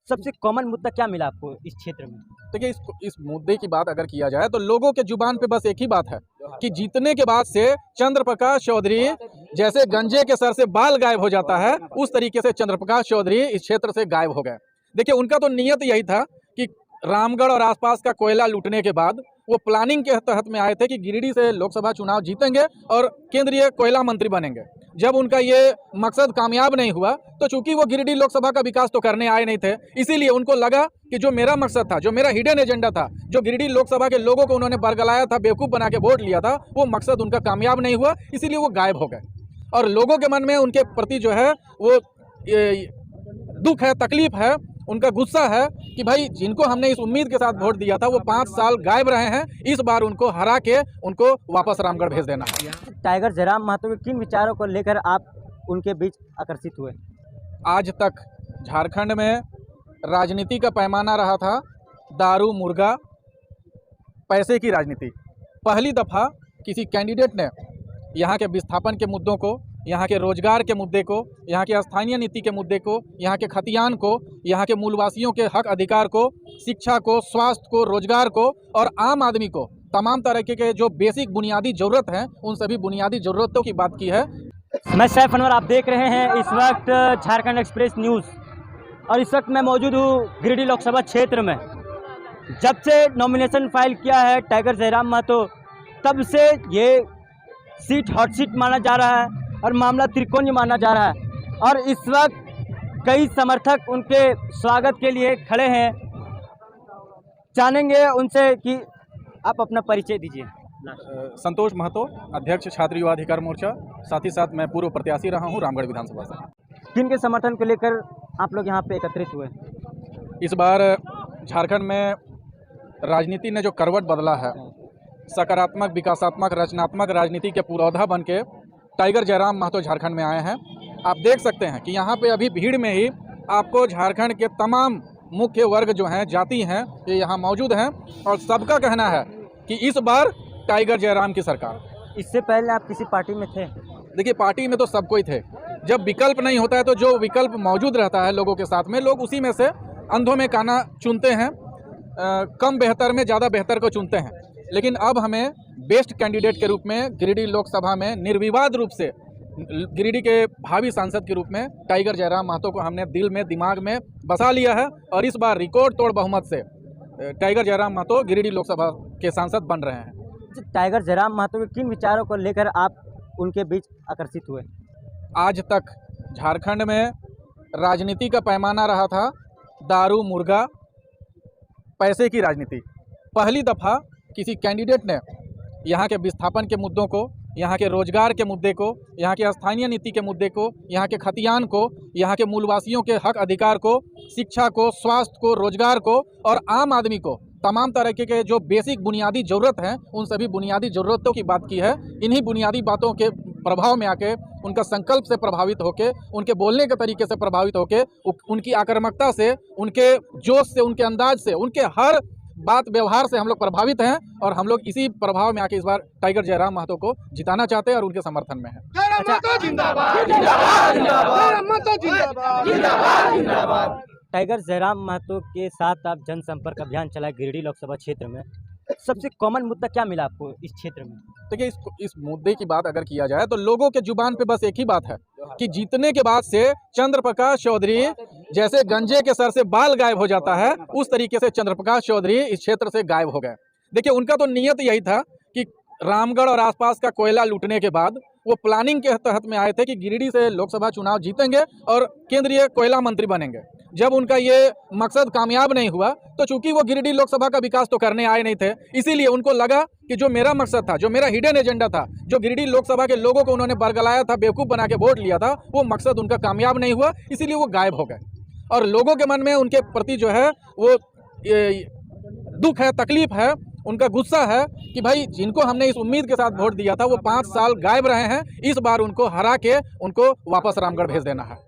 सबसे कॉमन मुद्दा क्या मिला आपको इस क्षेत्र में? देखिए, इस मुद्दे की बात अगर किया जाए तो लोगों के जुबान पे बस एक ही बात है कि जीतने के बाद से चंद्र प्रकाश चौधरी जैसे गंजे के सर से बाल गायब हो जाता है, उस तरीके से चंद्र प्रकाश चौधरी इस क्षेत्र से गायब हो गए। देखिए, उनका तो नियत यही था कि रामगढ़ और आसपास का कोयला लूटने के बाद वो प्लानिंग के तहत में आए थे कि गिरिडीह से लोकसभा चुनाव जीतेंगे और केंद्रीय कोयला मंत्री बनेंगे। जब उनका ये मकसद कामयाब नहीं हुआ तो चूंकि वो गिरिडीह लोकसभा का विकास तो करने आए नहीं थे, इसीलिए उनको लगा कि जो मेरा मकसद था, जो मेरा हिडन एजेंडा था, जो गिरिडीह लोकसभा के लोगों को उन्होंने बरगलाया था, बेवकूफ़ बना के वोट लिया था, वो मकसद उनका कामयाब नहीं हुआ, इसीलिए वो गायब हो गए। और लोगों के मन में उनके प्रति जो है वो दुख है, तकलीफ है, उनका गुस्सा है कि भाई जिनको हमने इस उम्मीद के साथ वोट दिया था वो 5 साल गायब रहे हैं, इस बार उनको हरा के उनको वापस रामगढ़ भेज देना है। टाइगर जयराम महतो के किन विचारों को लेकर आप उनके बीच आकर्षित हुए? आज तक झारखंड में राजनीति का पैमाना रहा था दारू, मुर्गा, पैसे की राजनीति। पहली दफ़ा किसी कैंडिडेट ने यहाँ के विस्थापन के मुद्दों को, यहाँ के रोजगार के मुद्दे को, यहाँ के स्थानीय नीति के मुद्दे को, यहाँ के खतियान को, यहाँ के मूलवासियों के हक अधिकार को, शिक्षा को, स्वास्थ्य को, रोजगार को और आम आदमी को तमाम तरह के जो बेसिक बुनियादी ज़रूरत हैं उन सभी बुनियादी ज़रूरतों की बात की है। मैं सैफ अनवर, आप देख रहे हैं इस वक्त झारखंड एक्सप्रेस न्यूज़ और इस वक्त मैं मौजूद हूँ गिरिडीह लोकसभा क्षेत्र में। जब से नॉमिनेशन फाइल किया है टाइगर जयराम महतो, तब से ये सीट हॉट सीट माना जा रहा है और मामला त्रिकोणीय माना जा रहा है और इस वक्त कई समर्थक उनके स्वागत के लिए खड़े हैं। जानेंगे उनसे कि आप अपना परिचय दीजिए। संतोष महतो, अध्यक्ष छात्र युवा अधिकार मोर्चा, साथ ही साथ मैं पूर्व प्रत्याशी रहा हूं रामगढ़ विधानसभा से। किन के समर्थन को लेकर आप लोग यहां पे एकत्रित हुए? इस बार झारखंड में राजनीति ने जो करवट बदला है, सकारात्मक, विकासात्मक, रचनात्मक राजनीति के पुरोधा बन के टाइगर जयराम महतो झारखंड में आए हैं। आप देख सकते हैं कि यहाँ पे अभी भीड़ में ही आपको झारखंड के तमाम मुख्य वर्ग जो हैं, जाति हैं, ये यहाँ मौजूद हैं और सबका कहना है कि इस बार टाइगर जयराम की सरकार। इससे पहले आप किसी पार्टी में थे? देखिए, पार्टी में तो सब कोई थे। जब विकल्प नहीं होता है तो जो विकल्प मौजूद रहता है लोगों के साथ में, लोग उसी में से अंधों में काना चुनते हैं, कम बेहतर में ज़्यादा बेहतर को चुनते हैं। लेकिन अब हमें बेस्ट कैंडिडेट के रूप में गिरिडीह लोकसभा में निर्विवाद रूप से गिरिडीह के भावी सांसद के रूप में टाइगर जयराम महतो को हमने दिल में, दिमाग में बसा लिया है और इस बार रिकॉर्ड तोड़ बहुमत से टाइगर जयराम महतो गिरिडीह लोकसभा के सांसद बन रहे हैं। टाइगर जयराम महतो के किन विचारों को लेकर आप उनके बीच आकर्षित हुए? आज तक झारखंड में राजनीति का पैमाना रहा था दारू, मुर्गा, पैसे की राजनीति। पहली दफ़ा किसी कैंडिडेट ने यहाँ के विस्थापन के मुद्दों को, यहाँ के रोजगार के मुद्दे को, यहाँ के स्थानीय नीति के मुद्दे को, यहाँ के खतियान को, यहाँ के मूलवासियों के हक अधिकार को, शिक्षा को, स्वास्थ्य को, रोजगार को और आम आदमी को तमाम तरह के जो बेसिक बुनियादी ज़रूरत हैं उन सभी बुनियादी ज़रूरतों की बात की है। इन्हीं बुनियादी बातों के प्रभाव में आके, उनका संकल्प से प्रभावित होके, उनके बोलने के तरीके से प्रभावित होके, उनकी आक्रामकता से, उनके जोश से, उनके अंदाज से, उनके हर बात व्यवहार से हम लोग प्रभावित हैं और हम लोग इसी प्रभाव में आके इस बार टाइगर जयराम महतो को जिताना चाहते हैं और उनके समर्थन में हैं। टाइगर जयराम महतो के साथ आप जनसंपर्क अभियान चलाए गिरिडीह लोकसभा क्षेत्र में, सबसे कॉमन मुद्दा क्या मिला आपको इस क्षेत्र में? देखिए, इस मुद्दे की बात अगर किया जाए तो लोगों के जुबान पे बस एक ही बात है कि जीतने के बाद से चंद्र प्रकाश चौधरी जैसे गंजे के सर से बाल गायब हो जाता है, उस तरीके से चंद्र प्रकाश चौधरी इस क्षेत्र से गायब हो गए। देखिए, उनका तो नियत यही था कि रामगढ़ और आसपास का कोयला लूटने के बाद वो प्लानिंग के तहत में आए थे कि गिरिडीह से लोकसभा चुनाव जीतेंगे और केंद्रीय कोयला मंत्री बनेंगे। जब उनका ये मकसद कामयाब नहीं हुआ तो चूंकि वो गिरिडीह लोकसभा का विकास तो करने आए नहीं थे, इसीलिए उनको लगा कि जो मेरा मकसद था, जो मेरा हिडन एजेंडा था, जो गिरिडीह लोकसभा के लोगों को उन्होंने बरगलाया था, बेवकूफ़ बना के वोट लिया था, वो मकसद उनका कामयाब नहीं हुआ, इसीलिए वो गायब हो गए। और लोगों के मन में उनके प्रति जो है वो दुख है, तकलीफ है, उनका गुस्सा है कि भाई जिनको हमने इस उम्मीद के साथ वोट दिया था वो 5 साल गायब रहे हैं, इस बार उनको हरा के उनको वापस रामगढ़ भेज देना है।